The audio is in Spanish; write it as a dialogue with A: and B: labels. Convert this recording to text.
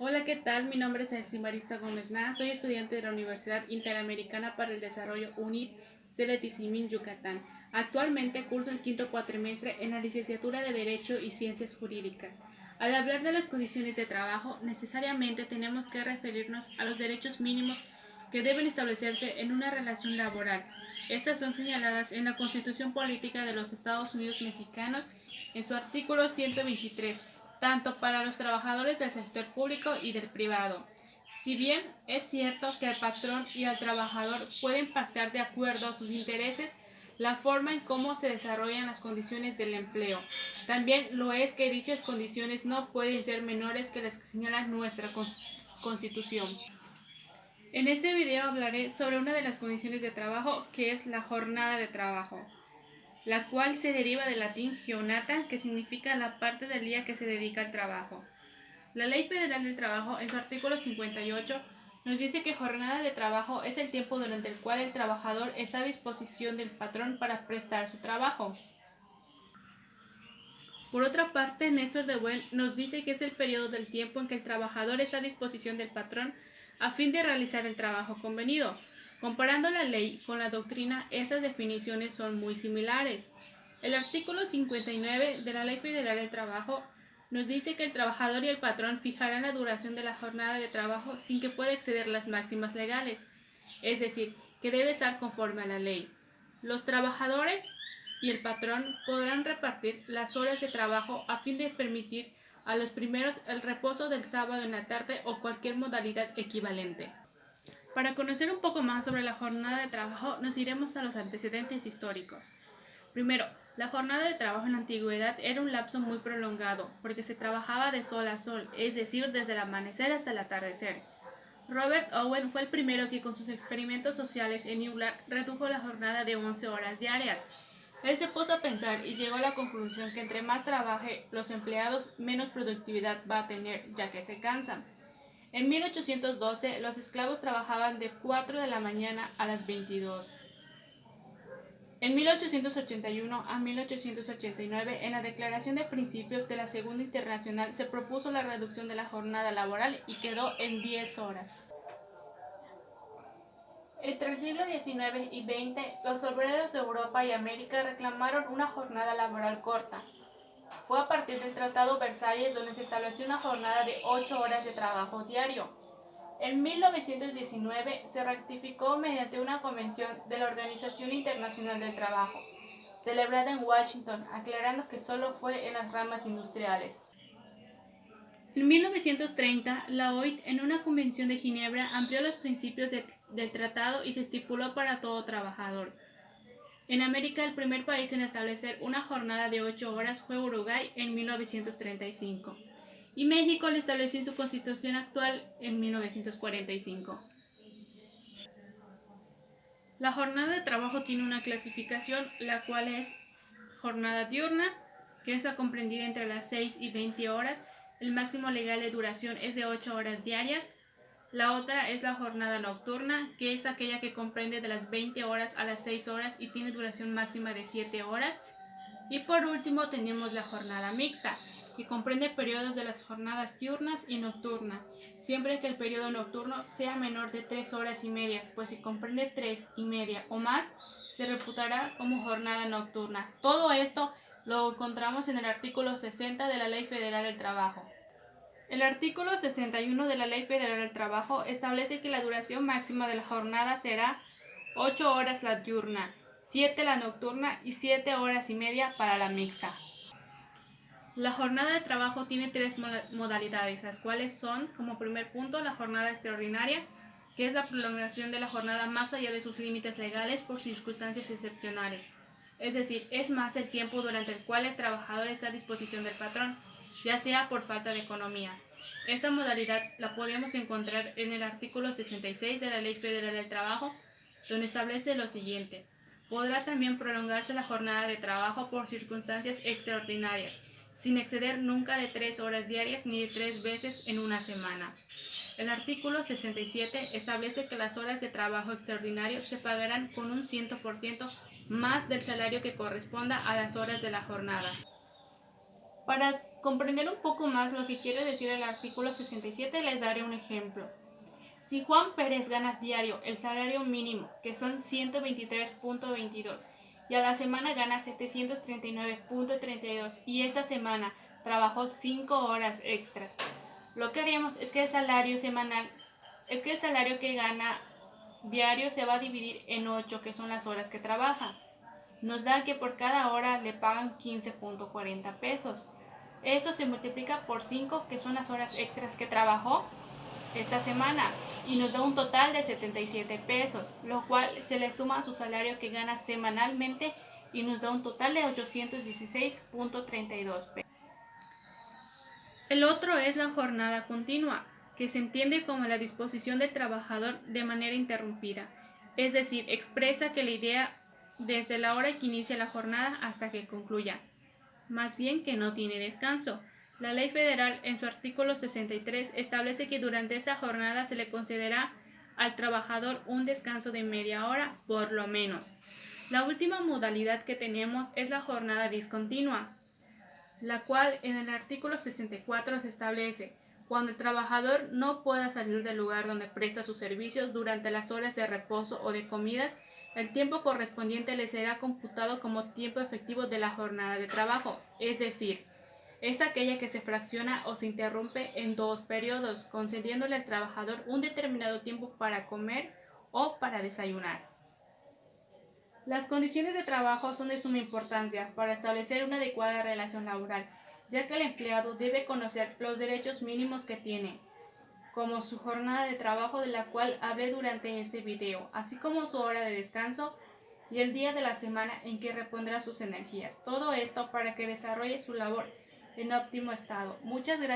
A: Hola, ¿qué tal? Mi nombre es Elsie Maritza Gómez Ná, soy estudiante de la Universidad Interamericana para el Desarrollo UNIT, sede Tizimín, Yucatán. Actualmente curso el quinto cuatrimestre en la licenciatura de Derecho y Ciencias Jurídicas. Al hablar de las condiciones de trabajo, necesariamente tenemos que referirnos a los derechos mínimos que deben establecerse en una relación laboral. Estas son señaladas en la Constitución Política de los Estados Unidos Mexicanos en su artículo 123, tanto para los trabajadores del sector público y del privado. Si bien es cierto que el patrón y el trabajador pueden pactar de acuerdo a sus intereses la forma en cómo se desarrollan las condiciones del empleo, también lo es que dichas condiciones no pueden ser menores que las que señala nuestra Constitución. En este video hablaré sobre una de las condiciones de trabajo, que es la jornada de trabajo, la cual se deriva del latín giornata, que significa la parte del día que se dedica al trabajo. La Ley Federal del Trabajo, en su artículo 58, nos dice que jornada de trabajo es el tiempo durante el cual el trabajador está a disposición del patrón para prestar su trabajo. Por otra parte, Néstor de Buen nos dice que es el periodo del tiempo en que el trabajador está a disposición del patrón a fin de realizar el trabajo convenido. Comparando la ley con la doctrina, esas definiciones son muy similares. El artículo 59 de la Ley Federal del Trabajo nos dice que el trabajador y el patrón fijarán la duración de la jornada de trabajo sin que pueda exceder las máximas legales, es decir, que debe estar conforme a la ley. Los trabajadores y el patrón podrán repartir las horas de trabajo a fin de permitir a los primeros el reposo del sábado en la tarde o cualquier modalidad equivalente. Para conocer un poco más sobre la jornada de trabajo, nos iremos a los antecedentes históricos. Primero, la jornada de trabajo en la antigüedad era un lapso muy prolongado, porque se trabajaba de sol a sol, es decir, desde el amanecer hasta el atardecer. Robert Owen fue el primero que con sus experimentos sociales en Newland redujo la jornada de 11 horas diarias. Él se puso a pensar y llegó a la conclusión que entre más trabaje los empleados, menos productividad va a tener, ya que se cansan. En 1812, los esclavos trabajaban de 4 de la mañana a las 22. En 1881 a 1889, en la Declaración de Principios de la Segunda Internacional, se propuso la reducción de la jornada laboral y quedó en 10 horas. Entre el siglo XIX y XX, los obreros de Europa y América reclamaron una jornada laboral corta. Fue a partir del Tratado Versalles donde se estableció una jornada de 8 horas de trabajo diario. En 1919 se ratificó mediante una convención de la Organización Internacional del Trabajo, celebrada en Washington, aclarando que solo fue en las ramas industriales. En 1930, la OIT, en una convención de Ginebra, amplió los principios del tratado y se estipuló para todo trabajador. En América, el primer país en establecer una jornada de 8 horas fue Uruguay en 1935, y México lo estableció en su constitución actual en 1945. La jornada de trabajo tiene una clasificación, la cual es jornada diurna, que está comprendida entre las 6 y 20 horas. El máximo legal de duración es de 8 horas diarias. La otra es la jornada nocturna, que es aquella que comprende de las 20 horas a las 6 horas y tiene duración máxima de 7 horas. Y por último tenemos la jornada mixta, que comprende periodos de las jornadas diurnas y nocturna, siempre que el periodo nocturno sea menor de 3 horas y media, pues si comprende 3 y media o más, se reputará como jornada nocturna. Todo esto lo encontramos en el artículo 60 de la Ley Federal del Trabajo. El artículo 61 de la Ley Federal del Trabajo establece que la duración máxima de la jornada será 8 horas la diurna, 7 la nocturna y 7 horas y media para la mixta. La jornada de trabajo tiene tres modalidades, las cuales son, como primer punto, la jornada extraordinaria, que es la prolongación de la jornada más allá de sus límites legales por circunstancias excepcionales. Es decir, es más el tiempo durante el cual el trabajador está a disposición del patrón, ya sea por falta de economía. Esta modalidad la podemos encontrar en el artículo 66 de la Ley Federal del Trabajo, donde establece lo siguiente: podrá también prolongarse la jornada de trabajo por circunstancias extraordinarias, sin exceder nunca de 3 horas diarias ni de 3 veces en una semana. El artículo 67 establece que las horas de trabajo extraordinario se pagarán con un 100% más del salario que corresponda a las horas de la jornada. Para comprender un poco más lo que quiere decir el artículo 67, les daré un ejemplo. Si Juan Pérez gana diario el salario mínimo, que son 123.22, y a la semana gana 739.32, y esta semana trabajó 5 horas extras, lo que haríamos es que el salario que gana diario se va a dividir en 8, que son las horas que trabaja. Nos da que por cada hora le pagan 15.40 pesos. Esto se multiplica por 5, que son las horas extras que trabajó esta semana, y nos da un total de 77 pesos, lo cual se le suma a su salario que gana semanalmente y nos da un total de 816.32 pesos. El otro es la jornada continua, que se entiende como la disposición del trabajador de manera interrumpida, es decir, expresa que la idea desde la hora que inicia la jornada hasta que concluya, más bien que no tiene descanso. La Ley Federal, en su artículo 63, establece que durante esta jornada se le concederá al trabajador un descanso de media hora, por lo menos. La última modalidad que tenemos es la jornada discontinua, la cual en el artículo 64 se establece cuando el trabajador no pueda salir del lugar donde presta sus servicios durante las horas de reposo o de comidas, el tiempo correspondiente le será computado como tiempo efectivo de la jornada de trabajo, es decir, es aquella que se fracciona o se interrumpe en 2 periodos, concediéndole al trabajador un determinado tiempo para comer o para desayunar. Las condiciones de trabajo son de suma importancia para establecer una adecuada relación laboral, ya que el empleado debe conocer los derechos mínimos que tiene, como su jornada de trabajo de la cual hablé durante este video, así como su hora de descanso y el día de la semana en que repondrá sus energías. Todo esto para que desarrolle su labor en óptimo estado. Muchas gracias.